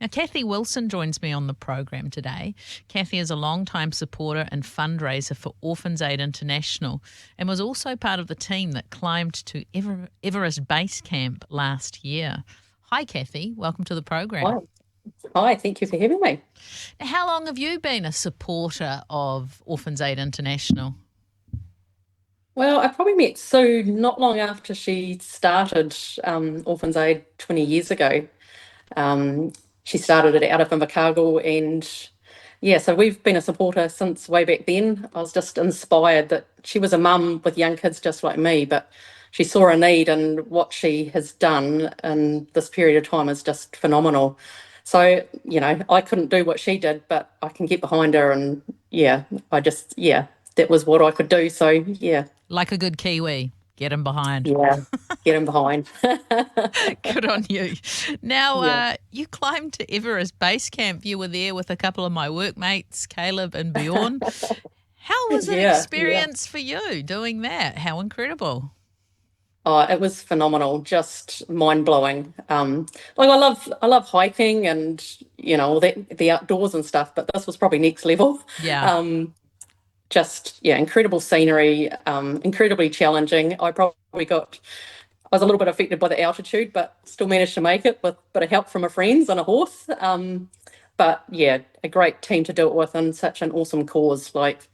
Now, Kathy Wilson joins me on the program today. Kathy is a long-time supporter and fundraiser for Orphans Aid International and was also part of the team that climbed to Everest Base Camp last year. Hi, Kathy. Welcome to the program. Hi. Hi, thank you for having me. Now, how long have you been a supporter of Orphans Aid International? Well, I probably met Sue not long after she started Orphans Aid 20 years ago. She started it out of Invercargill, and so we've been a supporter since way back then. I was just inspired that she was a mum with young kids just like me, but she saw a need, and what she has done in this period of time is just phenomenal. So, I couldn't do what she did, but I can get behind her, and that was what I could do. So, yeah. Like a good Kiwi, get him behind. Yeah, get him behind. Good on you. Now, Yeah. you climbed to Everest Base Camp. You were there with a couple of my workmates, Caleb and Bjorn. How was it Yeah. experience for you doing that? How incredible. Oh, it was phenomenal, just mind blowing. Like I love hiking and all that, the outdoors and stuff, but this was probably next level. Yeah. Just incredible scenery, incredibly challenging. I was a little bit affected by the altitude, but still managed to make it with a bit of help from my friends and a horse. But yeah, a great team to do it with, and such an awesome cause. Like,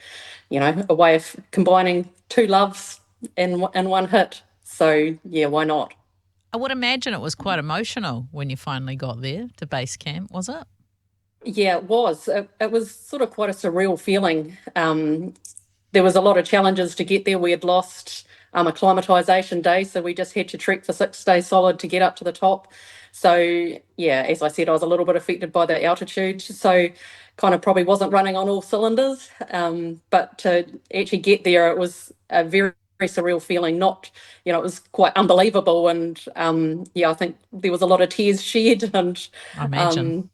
a way of combining two loves in one hit. So yeah, why not? I would imagine it was quite emotional when you finally got there to base camp, was it? Yeah, it was. It was sort of quite a surreal feeling. There was a lot of challenges to get there. We had lost acclimatization day, so we just had to trek for 6 days solid to get up to the top. So yeah, as I said, I was a little bit affected by the altitude, so kind of probably wasn't running on all cylinders. But to actually get there, it was a very, very surreal feeling. Not, it was quite unbelievable, and I think there was a lot of tears shed, and I imagine. um,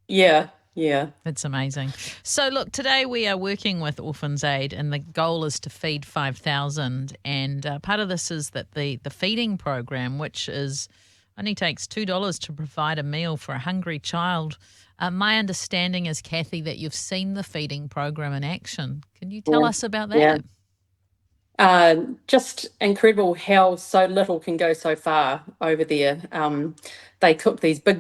yeah, yeah. It's amazing. So, look, today we are working with Orphans Aid, and the goal is to feed 5,000. And part of this is that the feeding program, which is only takes $2 to provide a meal for a hungry child. My understanding is, Kathy, that you've seen the feeding program in action. Can you tell Yeah, us about yeah. that? Just incredible how so little can go so far over there. They cook these big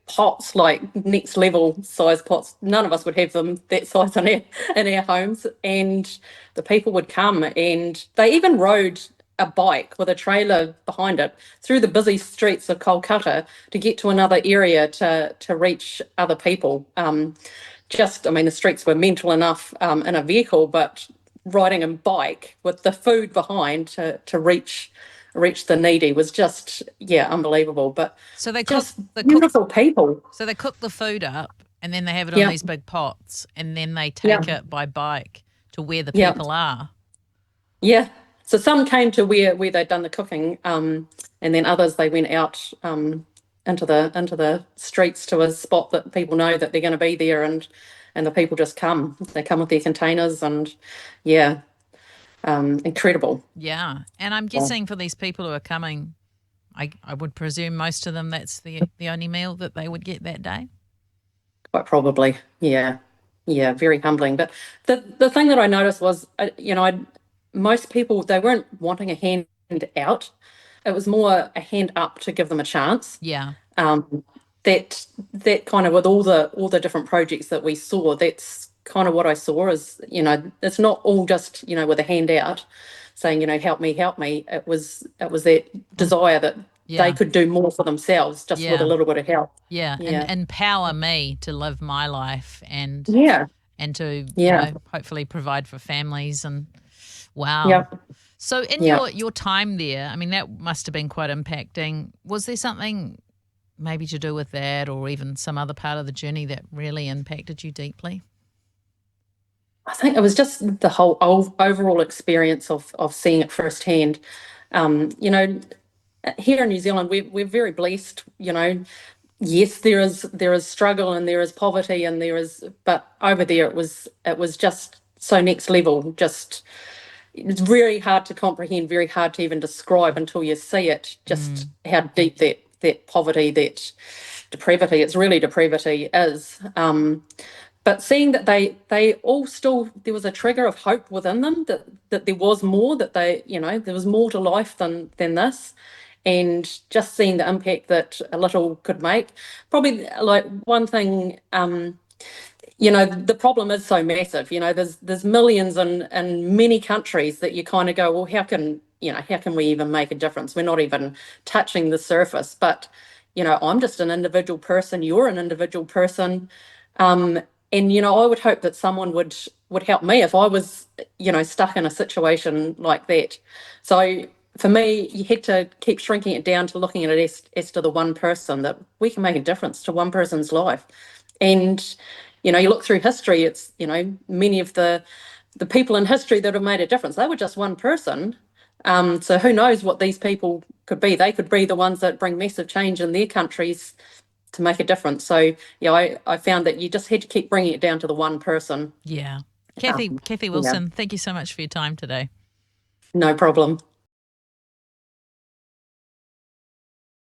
pots, like next level size pots. None of us would have them that size in our homes. And the people would come, and they even rode a bike with a trailer behind it through the busy streets of Kolkata to get to another area to reach other people. The streets were mental enough in a vehicle, but riding a bike with the food behind to reach the needy was just unbelievable. But So they cook just the cook beautiful people. so they cook the food up and then they have it on Yeah, these big pots and then they yeah, take it by bike to where the yeah, people are. yeah. So some came to where they'd done the cooking, and then others they went out into the streets to a spot that people know that they're going to be there, and the people just come. They come with their containers, and yeah, incredible. Yeah. And I'm Yeah. guessing for these people who are coming, I would presume most of them that's the only meal that they would get that day. Quite probably, yeah, yeah, very humbling. But the thing that I noticed was, most people they weren't wanting a hand out. It was more a hand up to give them a chance. Yeah. Um, that kind of with all the different projects that we saw, that's kind of what I saw is, it's not all just, with a hand out saying, help me. It was that desire that they Yeah. could do more for themselves just with a Yeah. little bit of help. Yeah. And Yeah. empower me to live my life Yeah. and to, Yeah. hopefully provide for families and wow. Yeah. So in Yeah. your time there, I mean that must have been quite impacting. Was there something maybe to do with that or even some other part of the journey that really impacted you deeply? I think it was just the whole overall experience of seeing it firsthand. Um, you know, Here in New Zealand, we're very blessed. Yes, there is struggle and there is poverty and but over there it was just so next level. Just it's very hard to comprehend, very hard to even describe until you see it. Just Mm. how deep that poverty, that depravity, it's really depravity is. But seeing that they all still, there was a trigger of hope within them, that there was more, that they, there was more to life than this. And just seeing the impact that a little could make. Probably like one thing, the problem is so massive. There's millions in many countries that you kind of go, well, how can we even make a difference? We're not even touching the surface. But I'm just an individual person. You're an individual person. And I would hope that someone would help me if I was stuck in a situation like that. So for me, you had to keep shrinking it down to looking at it as to the one person, that we can make a difference to one person's life. And you look through history, it's many of the people in history that have made a difference, they were just one person. So who knows what these people could be? They could be the ones that bring massive change in their countries to make a difference. So I found that you just had to keep bringing it down to the one person. Yeah. Kathy Yeah, Wilson, thank you so much for your time today. no problem.